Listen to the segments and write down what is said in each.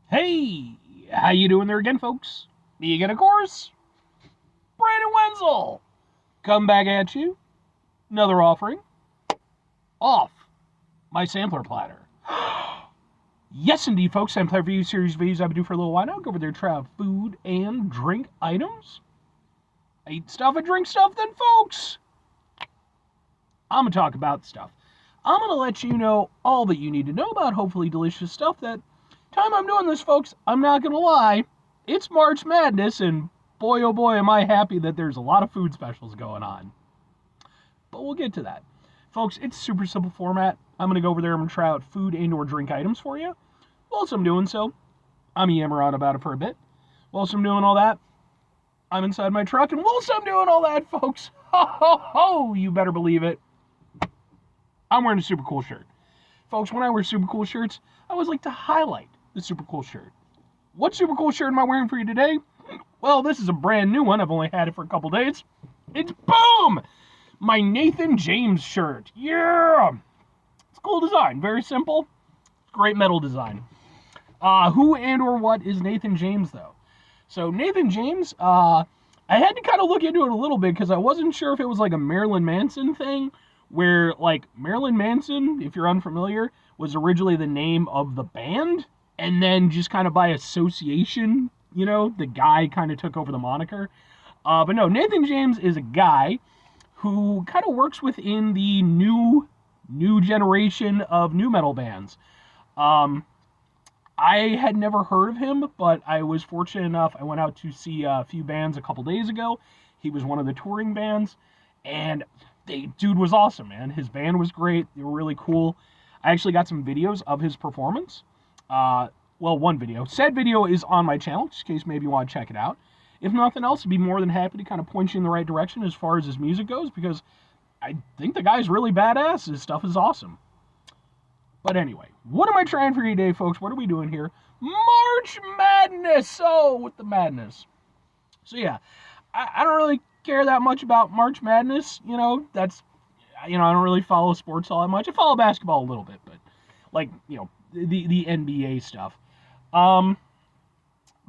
Hey, how you doing there again, folks? Me again, of course. Brandon Wenzel. Come back at you. Another offering. Off my sampler platter. Yes, indeed, folks. Sampler review series videos I've been doing for a little while now. Go over there, try out food and drink items. I eat stuff, I drink stuff, then, folks. I'm going to talk about stuff. I'm going to let you know all that you need to know about hopefully delicious stuff. That time I'm doing this, folks, I'm not going to lie. It's March Madness, and boy, oh boy, am I happy that there's a lot of food specials going on. But we'll get to that. Folks, it's super simple format. I'm going to go over there and try out food and or drink items for you. Whilst I'm doing so, I'm yammering on about it for a bit. Whilst I'm doing all that, I'm inside my truck, and whilst I'm doing all that, folks, ho, ho, ho, you better believe it, I'm wearing a super cool shirt. Folks, when I wear super cool shirts, I always like to highlight the super cool shirt. What super cool shirt am I wearing for you today? Well, this is a brand new one. I've only had it for a couple days. It's boom! My Nathan James shirt. Yeah! It's a cool design. Very simple. Great metal design. Who and or what is Nathan James, though? So, Nathan James, I had to kind of look into it a little bit because I wasn't sure if it was like a Marilyn Manson thing, where, like, Marilyn Manson, if you're unfamiliar, was originally the name of the band, and then just kind of by association, the guy kind of took over the moniker. But no, Nathan James is a guy who kind of works within the new generation of new metal bands. I had never heard of him, but I was fortunate enough. I went out to see a few bands a couple days ago. He was one of the touring bands, and dude was awesome, man. His band was great. They were really cool. I actually got some videos of his performance. One video. Said video is on my channel, just in case maybe you want to check it out. If nothing else, I'd be more than happy to kind of point you in the right direction as far as his music goes, because I think the guy's really badass. His stuff is awesome. But anyway, what am I trying for you today, folks? What are we doing here? March Madness! Oh, with the madness. So yeah, I don't really care that much about March Madness. I don't really follow sports all that much. I follow basketball a little bit, but like, the NBA stuff. But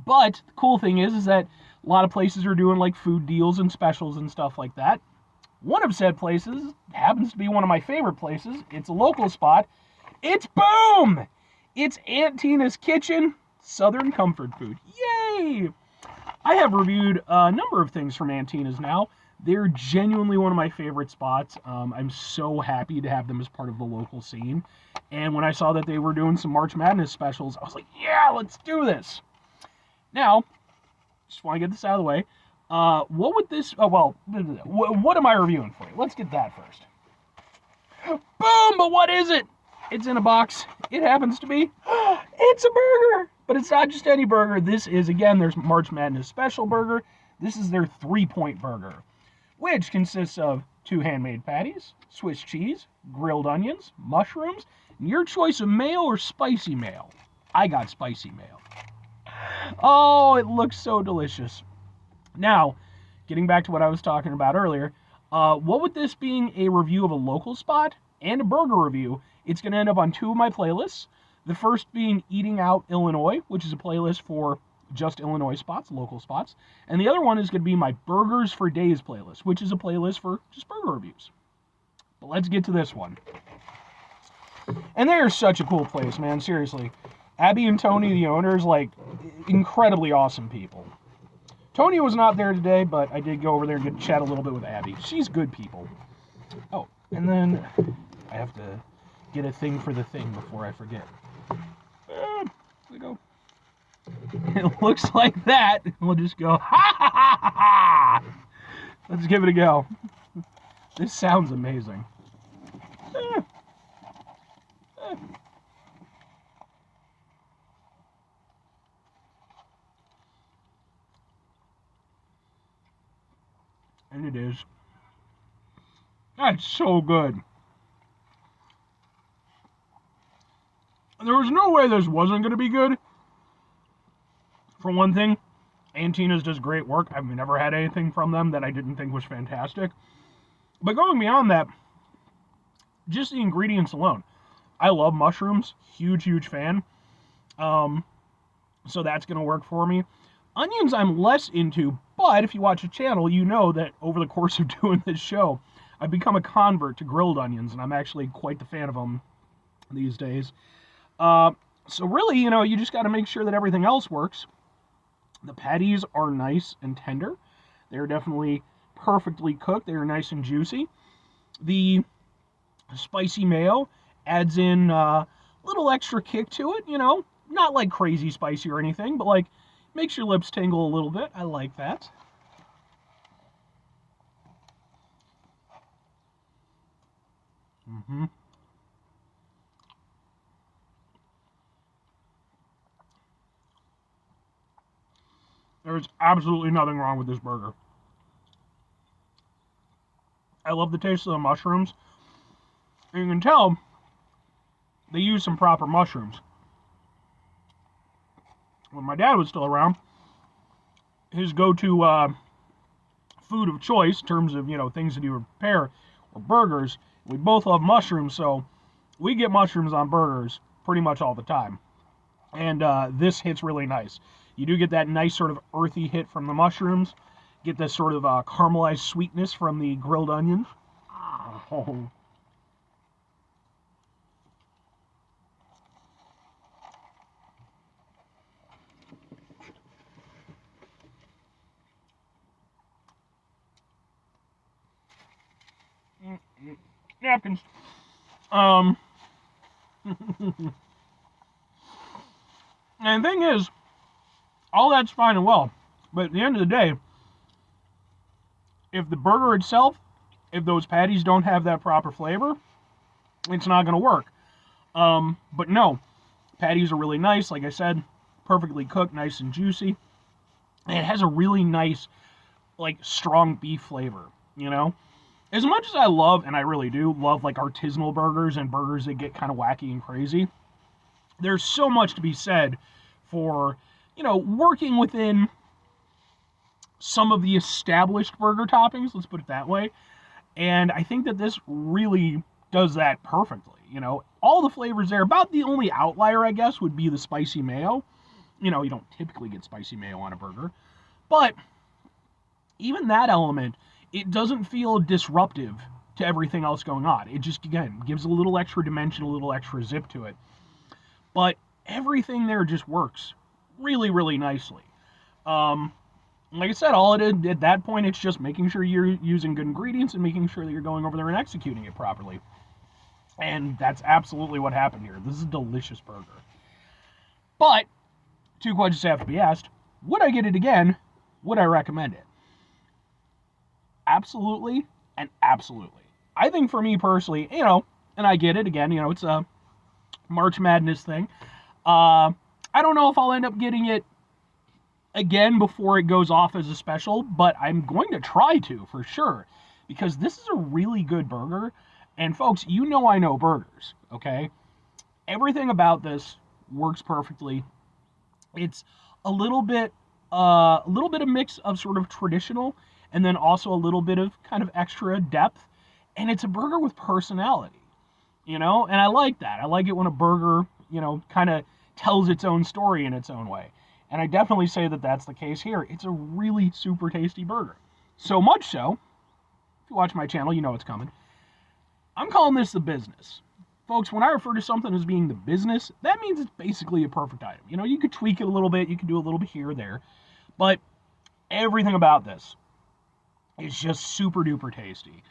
the cool thing is that a lot of places are doing like food deals and specials and stuff like that. One of said places happens to be one of my favorite places. It's a local spot. It's boom! It's Aunt Tina's Kitchen, Southern Comfort Food. Yay! I have reviewed a number of things from Aunt Tina's now. They're genuinely one of my favorite spots. I'm so happy to have them as part of the local scene. And when I saw that they were doing some March Madness specials, I was like, yeah, let's do this. Now, just want to get this out of the way. What would this... what am I reviewing for you? Let's get that first. Boom! But what is it? It's in a box. It happens to be... it's a burger! But it's not just any burger. This is, again, their March Madness special burger. This is their 3-point burger, which consists of 2 handmade patties, Swiss cheese, grilled onions, mushrooms, and your choice of mayo or spicy mayo. I got spicy mayo. Oh, it looks so delicious. Now, getting back to what I was talking about earlier, what with this being a review of a local spot and a burger review, it's going to end up on 2 of my playlists. The first being Eating Out Illinois, which is a playlist for just Illinois spots, local spots. And the other one is going to be my Burgers for Days playlist, which is a playlist for just burger reviews. But let's get to this one. And they're such a cool place, man, seriously. Abby and Tony, the owners, like, incredibly awesome people. Tony was not there today, but I did go over there and get to chat a little bit with Abby. She's good people. Oh, and then I have to get a thing for the thing before I forget. There we go. It looks like that. We'll just go, ha ha ha ha ha! Let's give it a go. This sounds amazing. And it is. That's so good. There was no way this wasn't going to be good. For one thing, Aunt Tina's does great work. I've never had anything from them that I didn't think was fantastic. But going beyond that, just the ingredients alone. I love mushrooms. Huge, huge fan. So that's going to work for me. Onions I'm less into, but if you watch the channel, you know that over the course of doing this show, I've become a convert to grilled onions, and I'm actually quite the fan of them these days. So really, you just got to make sure that everything else works. The patties are nice and tender. They're definitely perfectly cooked. They're nice and juicy. The spicy mayo adds in a little extra kick to it, not like crazy spicy or anything, but like makes your lips tingle a little bit. I like that. Mm-hmm. There's absolutely nothing wrong with this burger. I love the taste of the mushrooms. And you can tell they use some proper mushrooms. When my dad was still around, his go-to food of choice in terms of, things that he would prepare were burgers. We both love mushrooms, so we get mushrooms on burgers pretty much all the time. And this hits really nice. You do get that nice sort of earthy hit from the mushrooms. Get this sort of caramelized sweetness from the grilled onions. Oh. Napkins. And the thing is, all that's fine and well, but at the end of the day, if the burger itself, if those patties don't have that proper flavor, it's not going to work. But no, patties are really nice, like I said, perfectly cooked, nice and juicy. And it has a really nice, like, strong beef flavor, As much as I love, and I really do, love, like, artisanal burgers and burgers that get kind of wacky and crazy, there's so much to be said for, working within some of the established burger toppings, let's put it that way. And I think that this really does that perfectly. All the flavors there. About the only outlier, I guess, would be the spicy mayo. You don't typically get spicy mayo on a burger. But even that element, it doesn't feel disruptive to everything else going on. It just, again, gives a little extra dimension, a little extra zip to it. But everything there just works really, really nicely. Like I said, all it is at that point, it's just making sure you're using good ingredients and making sure that you're going over there and executing it properly. And that's absolutely what happened here. This is a delicious burger. But, two questions have to be asked. Would I get it again? Would I recommend it? Absolutely and absolutely. I think for me personally, and I get it again, it's a March Madness thing. I don't know if I'll end up getting it again before it goes off as a special, but I'm going to try to for sure, because this is a really good burger. And folks, I know burgers, okay? Everything about this works perfectly. It's a little bit of mix of sort of traditional and then also a little bit of kind of extra depth, and it's a burger with personality, and I like that. I like it when a burger, kind of tells its own story in its own way. And I definitely say that that's the case here. It's a really super tasty burger. So much so, if you watch my channel, you know it's coming. I'm calling this the business. Folks, when I refer to something as being the business, that means it's basically a perfect item. You could tweak it a little bit, you could do a little bit here or there, but everything about this is just super duper tasty.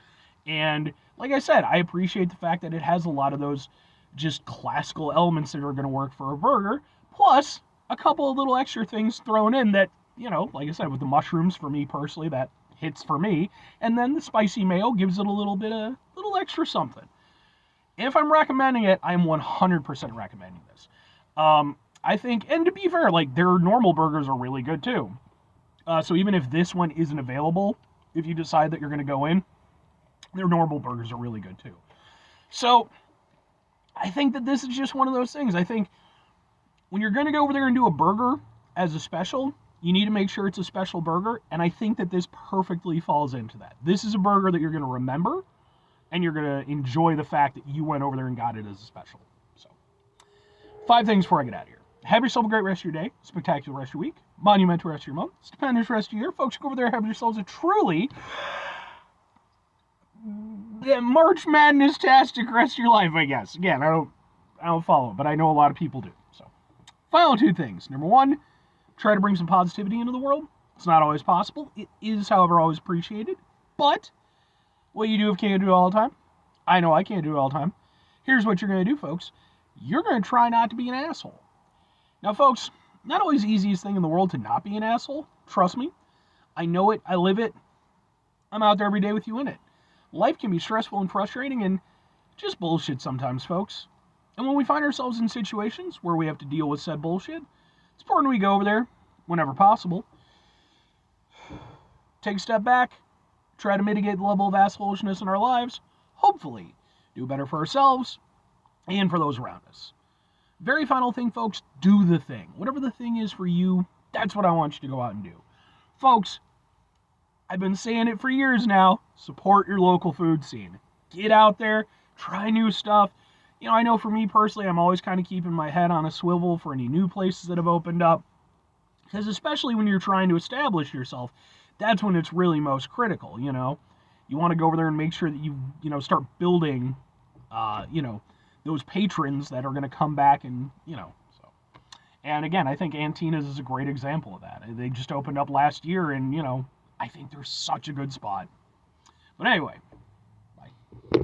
And like I said, I appreciate the fact that it has a lot of those just classical elements that are going to work for a burger, plus a couple of little extra things thrown in that, like I said, with the mushrooms, for me personally, that hits for me. And then the spicy mayo gives it a little extra something. If I'm recommending it, I'm 100% recommending this. I think, and to be fair, like, their normal burgers are really good too. So even if this one isn't available, if you decide that you're going to go in, their normal burgers are really good too. So I think that this is just one of those things. I think when you're going to go over there and do a burger as a special, you need to make sure it's a special burger, and I think that this perfectly falls into that. This is a burger that you're going to remember, and you're going to enjoy the fact that you went over there and got it as a special. So, 5 things before I get out of here. Have yourself a great rest of your day, spectacular rest of your week, monumental rest of your month, stupendous rest of your year. Folks, go over there, have yourselves a truly March Madness-tastic rest of your life, I guess. Again, I don't follow it, but I know a lot of people do. So, final two things. Number one, try to bring some positivity into the world. It's not always possible. It is, however, always appreciated. But what you do if you can't do it all the time, I know I can't do it all the time. Here's what you're going to do, folks. You're going to try not to be an asshole. Now, folks, not always the easiest thing in the world to not be an asshole. Trust me. I know it. I live it. I'm out there every day with you in it. Life can be stressful and frustrating and just bullshit sometimes, folks. And when we find ourselves in situations where we have to deal with said bullshit, it's important we go over there whenever possible. Take a step back, try to mitigate the level of assholishness in our lives, hopefully do better for ourselves and for those around us. Very final thing, folks, do the thing. Whatever the thing is for you, that's what I want you to go out and do. Folks, I've been saying it for years now, support your local food scene. Get out there, try new stuff. You know, I know for me personally, I'm always kind of keeping my head on a swivel for any new places that have opened up. Because especially when you're trying to establish yourself, that's when it's really most critical, you know. You want to go over there and make sure that you start building, those patrons that are going to come back and, so. And again, I think Antina's is a great example of that. They just opened up last year and, I think they're such a good spot. But anyway,